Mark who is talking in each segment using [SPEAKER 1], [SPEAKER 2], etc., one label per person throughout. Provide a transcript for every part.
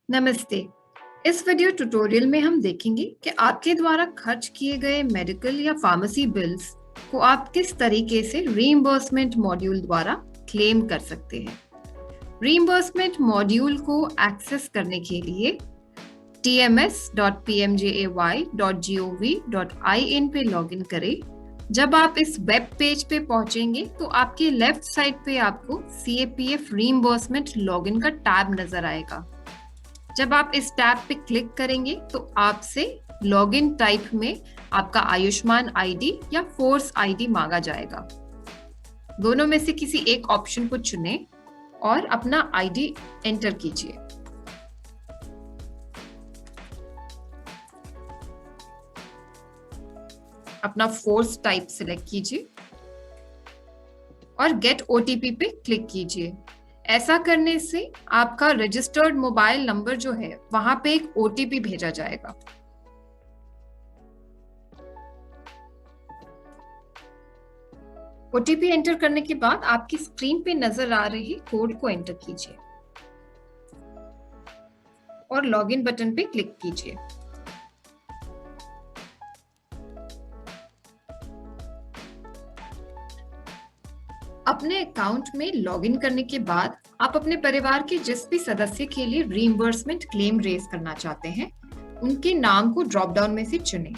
[SPEAKER 1] नमस्ते। इस video tutorial में हम देखेंगे कि आपके द्वारा खर्च किए गए मेडिकल या फार्मेसी बिल्स को आप किस तरीके से रीइंबर्समेंट मॉड्यूल द्वारा क्लेम कर सकते हैं। रीइंबर्समेंट मॉड्यूल को एक्सेस करने के लिए tms.pmjay.gov.in पे लॉगिन करें। जब आप इस वेब पेज पे पहुंचेंगे तो आपके लेफ्ट साइड पे आपको CAPF रीइंबर्समेंट लॉगिन का टैब नजर आएगा। जब आप इस टैब पे क्लिक करेंगे तो आपसे लॉगिन टाइप में आपका आयुष्मान आईडी या फोर्स आईडी मांगा जाएगा। दोनों में से किसी एक ऑप्शन को चुनें और अपना आईडी एंटर कीजिए। अपना फोर्स टाइप सिलेक्ट कीजिए और गेट ओटीपी पे क्लिक कीजिए। ऐसा करने से आपका रजिस्टर्ड मोबाइल नंबर जो है वहां पे एक ओटीपी भेजा जाएगा। ओटीपी एंटर करने के बाद आपकी स्क्रीन पे नजर आ रही कोड को एंटर कीजिए और लॉगिन बटन पे क्लिक कीजिए। अपने अकाउंट में लॉगिन करने के बाद आप अपने परिवार के जिस भी सदस्य के लिए रीइंबर्समेंट क्लेम रेज करना चाहते हैं उनके नाम को ड्रॉप डाउन में से चुनें।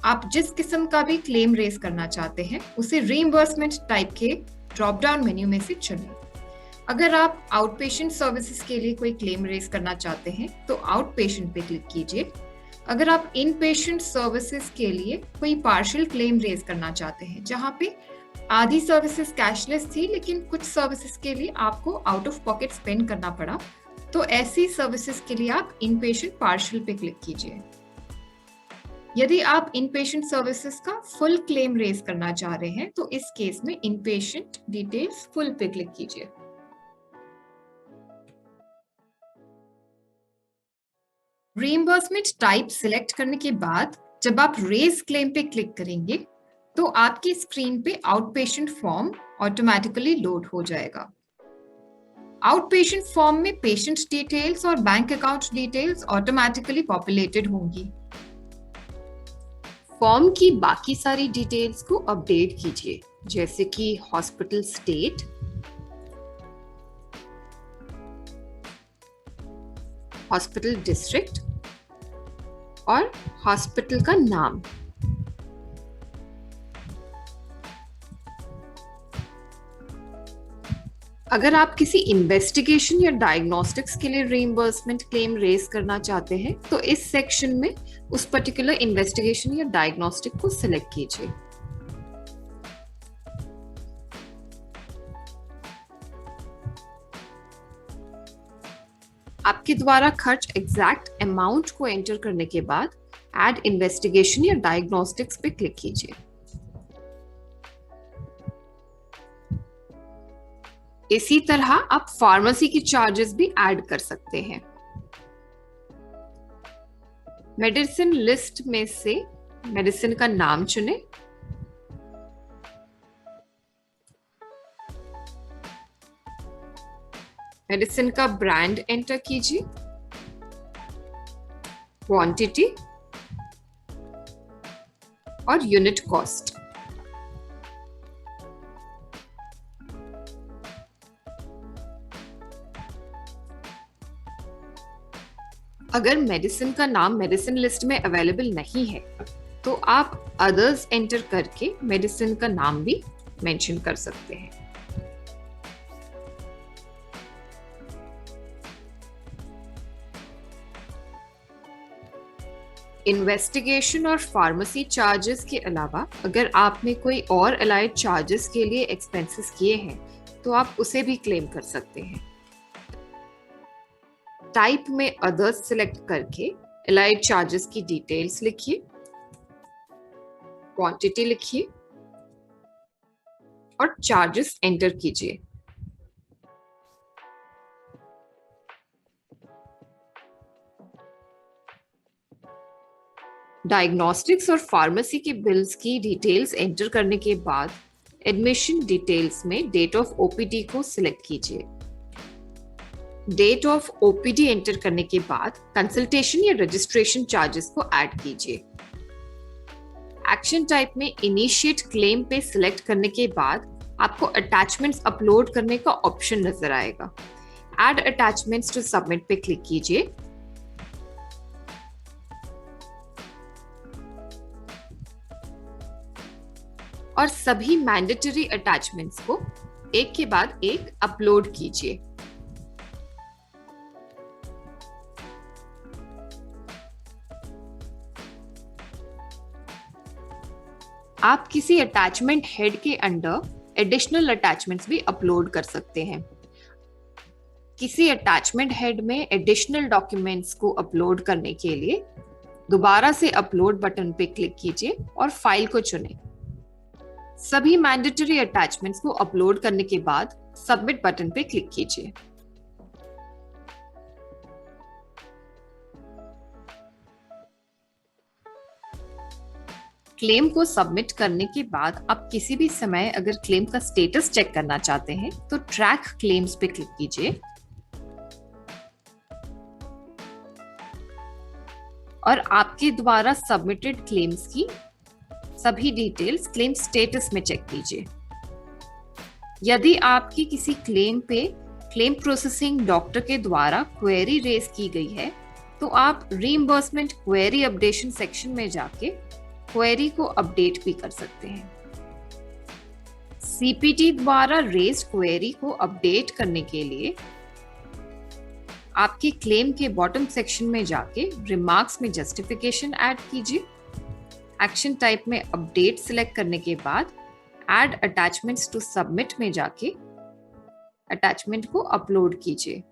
[SPEAKER 1] आप जिस किस्म का भी क्लेम रेज करना चाहते हैं उसे रीइंबर्समेंट टाइप के ड्रॉप डाउन मेन्यू में से चुनें। अगर आप आउट पेशेंट सर्विसेज के लिए कोई क्लेम रेज करना चाहते हैं तो आउट पेशेंट पे क्लिक कीजिए। अगर आप इन पेशेंट सर्विसेज के लिए कोई पार्शियल क्लेम रेज करना चाहते हैं जहां पे आधी सर्विसेज कैशलेस थी लेकिन कुछ सर्विसेज के लिए आपको आउट ऑफ पॉकेट स्पेंड करना पड़ा, तो ऐसी सर्विसेज के लिए आप इन पेशेंट पार्शियल पे क्लिक कीजिए। यदि आप इन पेशेंट सर्विसेज का फुल क्लेम रेज करना चाह रहे हैं तो इस केस में इन पेशेंट डिटेल्स फुल पे क्लिक कीजिए। रीइंबर्समेंट टाइप सिलेक्ट करने के बाद जब आप रेज क्लेम पे क्लिक करेंगे तो आपकी स्क्रीन पे out patient form automatically load हो जाएगा। आउट पेशेंट फॉर्म में पेशेंट डिटेल्स और bank account details automatically populated होंगी। फॉर्म की बाकी सारी डिटेल्स को अपडेट कीजिए, जैसे कि हॉस्पिटल स्टेट, हॉस्पिटल डिस्ट्रिक्ट और हॉस्पिटल का नाम। अगर आप किसी इन्वेस्टिगेशन या डायग्नोस्टिक्स के लिए रीइंबर्समेंट क्लेम रेज करना चाहते हैं तो इस सेक्शन में उस पर्टिकुलर इन्वेस्टिगेशन या डायग्नोस्टिक को सिलेक्ट कीजिए। आपके द्वारा खर्च एग्जैक्ट अमाउंट को एंटर करने के बाद ऐड इन्वेस्टिगेशन या डायग्नोस्टिक्स पे क्लिक कीजिए। इसी तरह आप फार्मेसी की चार्जेस भी ऐड कर सकते हैं। मेडिसिन लिस्ट में से मेडिसिन का नाम चुनें। मेडिसिन का ब्रांड एंटर कीजिए, क्वांटिटी और यूनिट कॉस्ट। अगर मेडिसिन का नाम मेडिसिन लिस्ट में अवेलेबल नहीं है तो आप अदर्स एंटर करके मेडिसिन का नाम भी मेंशन कर सकते हैं। इन्वेस्टिगेशन और फार्मेसी चार्जेस के अलावा अगर आपने कोई और अलाइड चार्जेस के लिए एक्सपेंसेस किए हैं तो आप उसे भी क्लेम कर सकते हैं। टाइप में अदर्स सिलेक्ट करके अलाइड चार्जेस की डिटेल्स लिखिए, क्वांटिटी लिखिए और चार्जेस एंटर कीजिए। डायग्नोस्टिक्स और फार्मेसी के बिल्स की डिटेल्स एंटर करने के बाद एडमिशन डिटेल्स में डेट ऑफ ओपीडी को सिलेक्ट कीजिए। डेट ऑफ ओपीडी एंटर करने के बाद कंसल्टेशन या रजिस्ट्रेशन चार्जेस को ऐड कीजिए। एक्शन टाइप में इनिशिएट क्लेम पे सिलेक्ट करने के बाद आपको अटैचमेंट्स अपलोड करने का ऑप्शन नजर आएगा। ऐड अटैचमेंट्स टू सबमिट पे क्लिक कीजिए। और सभी मैंडेटरी अटैचमेंट्स को एक के बाद एक अपलोड कीजिए। आप किसी अटैचमेंट हेड के अंडर एडिशनल अटैचमेंट्स भी अपलोड कर सकते हैं। किसी अटैचमेंट हेड में एडिशनल डॉक्यूमेंट्स को अपलोड करने के लिए दोबारा से अपलोड बटन पे क्लिक कीजिए और फाइल को चुनें। सभी मैंडेटरी अटैचमेंट्स को अपलोड करने के बाद सबमिट बटन पे क्लिक कीजिए। क्लेम को सबमिट करने के बाद आप किसी भी समय अगर क्लेम का स्टेटस चेक करना चाहते हैं तो ट्रैक क्लेम्स पे क्लिक कीजिए और आपके द्वारा सबमिटेड क्लेम्स की सभी डिटेल्स क्लेम स्टेटस में चेक कीजिए। यदि आपकी किसी क्लेम पे क्लेम प्रोसेसिंग डॉक्टर के द्वारा क्वेरी रेज की गई है तो आप रीइंबर्समेंट क्वेरी अपडेशन सेक्शन में जाके क्वेरी को अपडेट भी कर सकते हैं। सीपीटी द्वारा रेज क्वेरी को अपडेट करने के लिए आपके क्लेम के बॉटम सेक्शन में जाके रिमार्क्स में जस्टिफिकेशन ऐड कीजिए। एक्शन टाइप में अपडेट सिलेक्ट करने के बाद ऐड अटैचमेंट्स टू सबमिट में जाके अटैचमेंट को अपलोड कीजिए।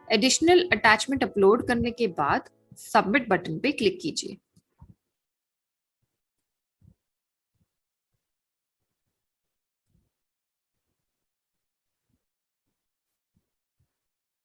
[SPEAKER 1] एडिशनल अटैचमेंट अपलोड करने के बाद सबमिट बटन पे क्लिक कीजिए।